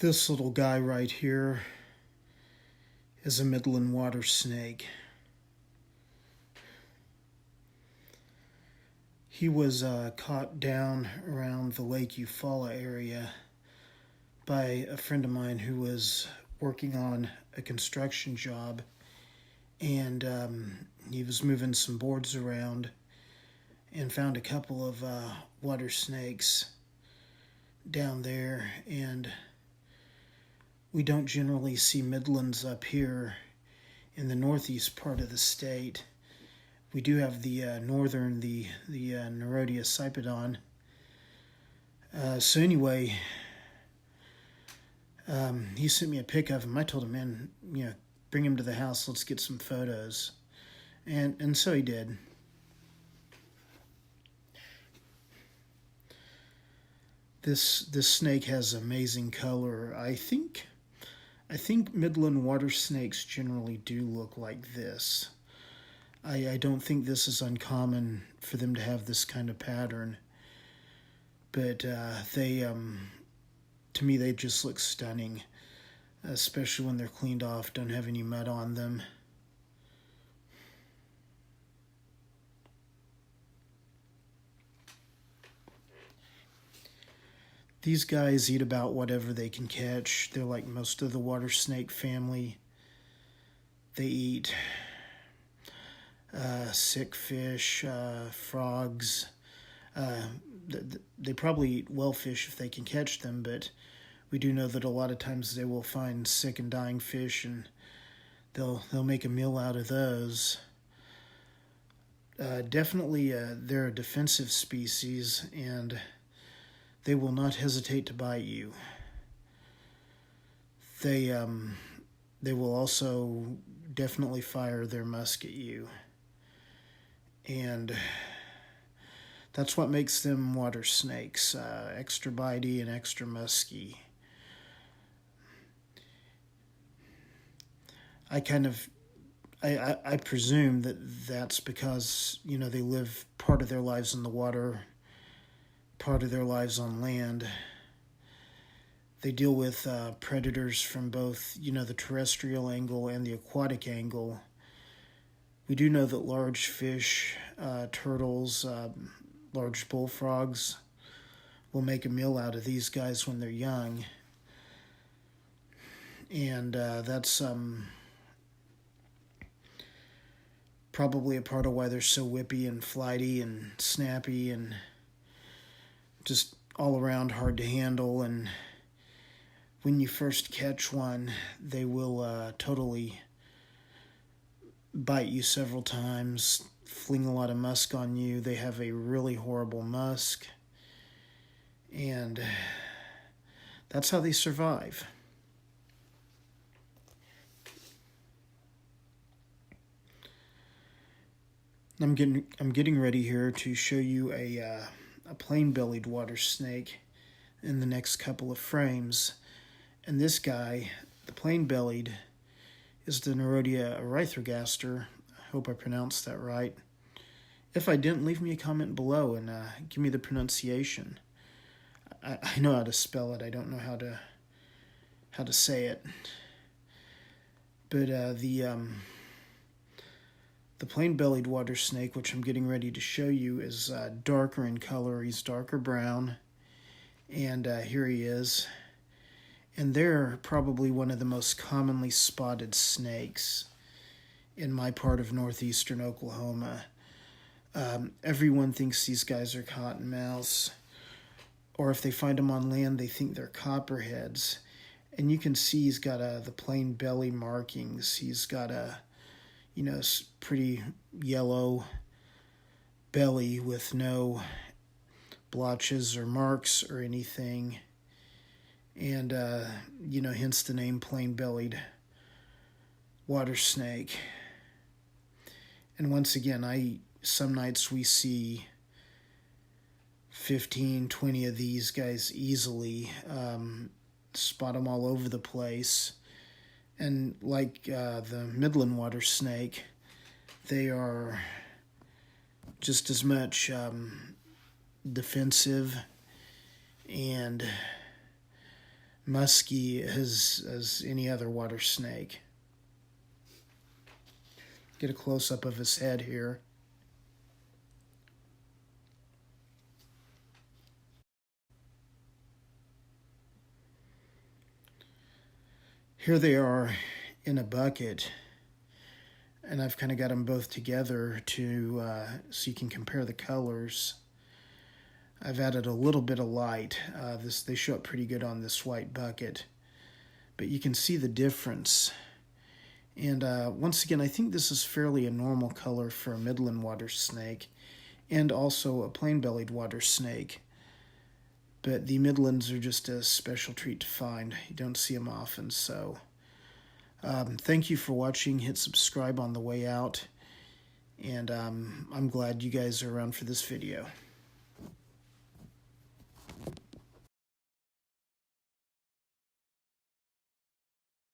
This little guy right here is a Midland Water Snake. He was caught down around the Lake Eufaula area by a friend of mine who was working on a construction job, and he was moving some boards around and found a couple of water snakes down there. And we don't generally see Midlands up here in the northeast part of the state. We do have the northern, the Nerodia cypodon. So anyway, he sent me a pic of him. I told him, man, bring him to the house. Let's get some photos. And so he did. This snake has amazing color. I think Midland water snakes generally do look like this. I don't think this is uncommon for them to have this kind of pattern, but to me, they just look stunning, especially when they're cleaned off, don't have any mud on them. These guys eat about whatever they can catch. They're like most of the water snake family. They eat sick fish, frogs. They probably eat wellfish if they can catch them, but we do know that a lot of times they will find sick and dying fish, and they'll make a meal out of those. Definitely, they're a defensive species, and they will not hesitate to bite you. They will also definitely fire their musk at you. And that's what makes them water snakes, extra bitey and extra musky. I presume that's because, they live part of their lives in the water, part of their lives on land. They deal with predators from both, the terrestrial angle and the aquatic angle. We do know that large fish, turtles, large bullfrogs will make a meal out of these guys when they're young. And that's probably a part of why they're so whippy and flighty and snappy and just all around hard to handle. And when you first catch one, they will totally bite you several times, fling a lot of musk on you. They have a really horrible musk, and that's how they survive. I'm getting ready here to show you a plain bellied water snake in the next couple of frames. And this guy, the plain bellied, is the Nerodia erythrogaster. I hope I pronounced that right. If I didn't, leave me a comment below and give me the pronunciation. I know how to spell it. I don't know how to say it. But the plain-bellied water snake, which I'm getting ready to show you, is darker in color. He's darker brown, and here he is. And they're probably one of the most commonly spotted snakes in my part of northeastern Oklahoma. Everyone thinks these guys are cottonmouths, or if they find them on land, they think they're copperheads. And you can see he's got the plain belly markings. He's got a pretty yellow belly with no blotches or marks or anything. And, hence the name plain-bellied water snake. And once again, some nights we see 15, 20 of these guys easily, spot them all over the place. And like the Midland water snake, they are just as much defensive and musky as any other water snake. Get a close-up of his head here. Here they are in a bucket, and I've kind of got them both together to so you can compare the colors. I've added a little bit of light. They show up pretty good on this white bucket, but you can see the difference. And once again, I think this is fairly a normal color for a Midland water snake and also a plain-bellied water snake. But the Midlands are just a special treat to find. You don't see them often, so thank you for watching. Hit subscribe on the way out, and I'm glad you guys are around for this video.